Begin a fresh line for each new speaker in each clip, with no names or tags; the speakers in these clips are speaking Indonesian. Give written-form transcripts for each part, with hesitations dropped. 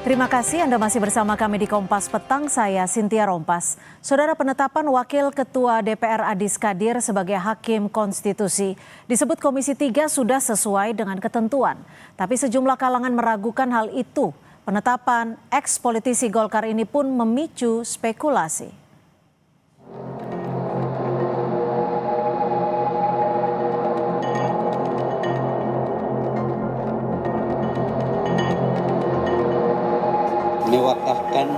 Terima kasih Anda masih bersama kami di Kompas Petang, saya Cynthia Rompas. Saudara, penetapan Wakil Ketua DPR Adis Kadir sebagai Hakim Konstitusi disebut Komisi 3 sudah sesuai dengan ketentuan. Tapi sejumlah kalangan meragukan hal itu. Penetapan ex-politisi Golkar ini pun memicu spekulasi.
Mewakafkan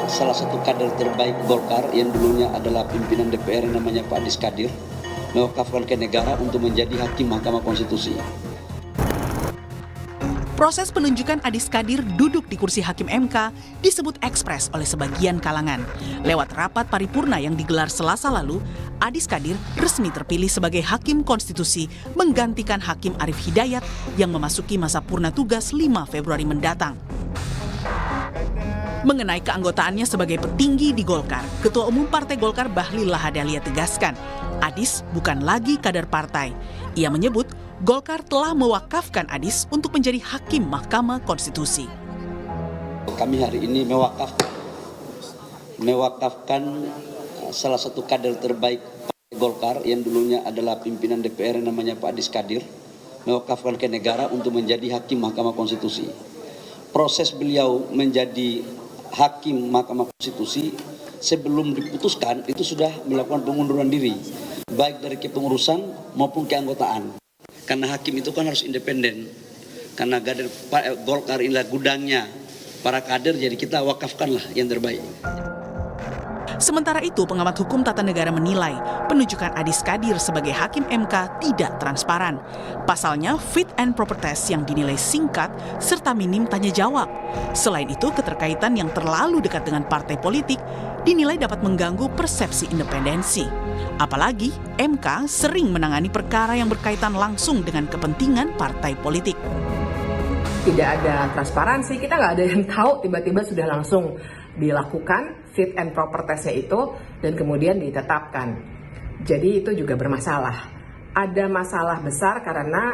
salah satu kader terbaik Golkar yang dulunya adalah pimpinan DPR yang namanya Pak Adis Kadir, mewakafkan ke negara untuk menjadi hakim Mahkamah Konstitusi.
Proses penunjukan Adis Kadir duduk di kursi Hakim MK disebut ekspres oleh sebagian kalangan. Lewat rapat paripurna yang digelar Selasa lalu, Adis Kadir resmi terpilih sebagai Hakim Konstitusi menggantikan Hakim Arief Hidayat yang memasuki masa purna tugas 5 Februari mendatang. Mengenai keanggotaannya sebagai petinggi di Golkar, Ketua Umum Partai Golkar Bahlil Lahadalia tegaskan, Adis bukan lagi kader partai. Ia menyebut Golkar telah mewakafkan Adis untuk menjadi Hakim Mahkamah Konstitusi.
Kami hari ini mewakafkan salah satu kader terbaik Partai Golkar yang dulunya adalah pimpinan DPR yang namanya Pak Adis Kadir, mewakafkan ke negara untuk menjadi Hakim Mahkamah Konstitusi. Proses beliau menjadi Hakim Mahkamah Konstitusi sebelum diputuskan itu sudah melakukan pengunduran diri, baik dari kepengurusan maupun keanggotaan. Karena hakim itu kan harus independen. Karena kader Golkar inilah gudangnya para kader, jadi kita wakafkanlah yang terbaik.
Sementara itu, pengamat hukum tata negara menilai penunjukan Adis Kadir sebagai Hakim MK tidak transparan. Pasalnya, fit and proper test yang dinilai singkat serta minim tanya jawab. Selain itu, keterkaitan yang terlalu dekat dengan partai politik dinilai dapat mengganggu persepsi independensi. Apalagi, MK sering menangani perkara yang berkaitan langsung dengan kepentingan partai politik.
Tidak ada transparansi, kita nggak ada yang tahu, tiba-tiba sudah langsung dilakukan fit and proper testnya itu dan kemudian ditetapkan. Jadi itu juga bermasalah. Ada masalah besar karena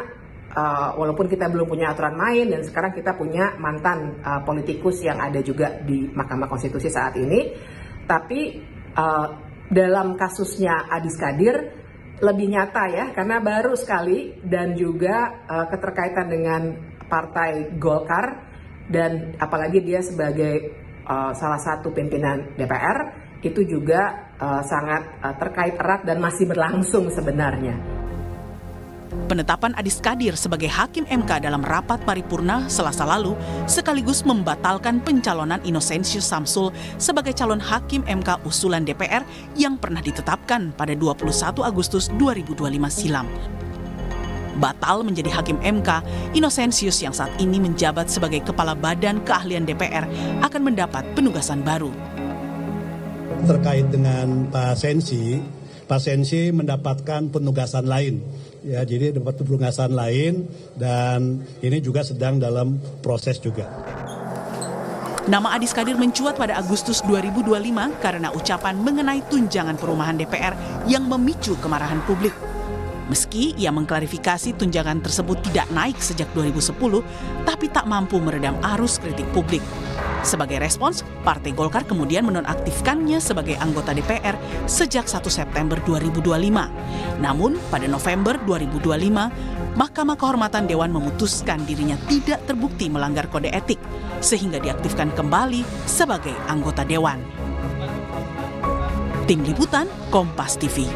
walaupun kita belum punya aturan main dan sekarang kita punya mantan politikus yang ada juga di Mahkamah Konstitusi saat ini, tapi dalam kasusnya Adis Kadir lebih nyata ya, karena baru sekali dan juga keterkaitan dengan Partai Golkar dan apalagi dia sebagai salah satu pimpinan DPR itu juga sangat terkait erat dan masih berlangsung sebenarnya.
Penetapan Adis Kadir sebagai Hakim MK dalam rapat paripurna Selasa lalu sekaligus membatalkan pencalonan Innocentius Samsul sebagai calon Hakim MK usulan DPR yang pernah ditetapkan pada 21 Agustus 2025 silam. Batal menjadi Hakim MK, Innocentius yang saat ini menjabat sebagai Kepala Badan Keahlian DPR akan mendapat penugasan baru.
Terkait dengan Pak Sensi mendapatkan penugasan lain. Ya, jadi dapat penugasan lain dan ini juga sedang dalam proses juga.
Nama Adis Kadir mencuat pada Agustus 2025 karena ucapan mengenai tunjangan perumahan DPR yang memicu kemarahan publik. Meski ia mengklarifikasi tunjangan tersebut tidak naik sejak 2010, tapi tak mampu meredam arus kritik publik. Sebagai respons, Partai Golkar kemudian menonaktifkannya sebagai anggota DPR sejak 1 September 2025. Namun, pada November 2025, Mahkamah Kehormatan Dewan memutuskan dirinya tidak terbukti melanggar kode etik, sehingga diaktifkan kembali sebagai anggota Dewan. Tim Liputan, Kompas TV.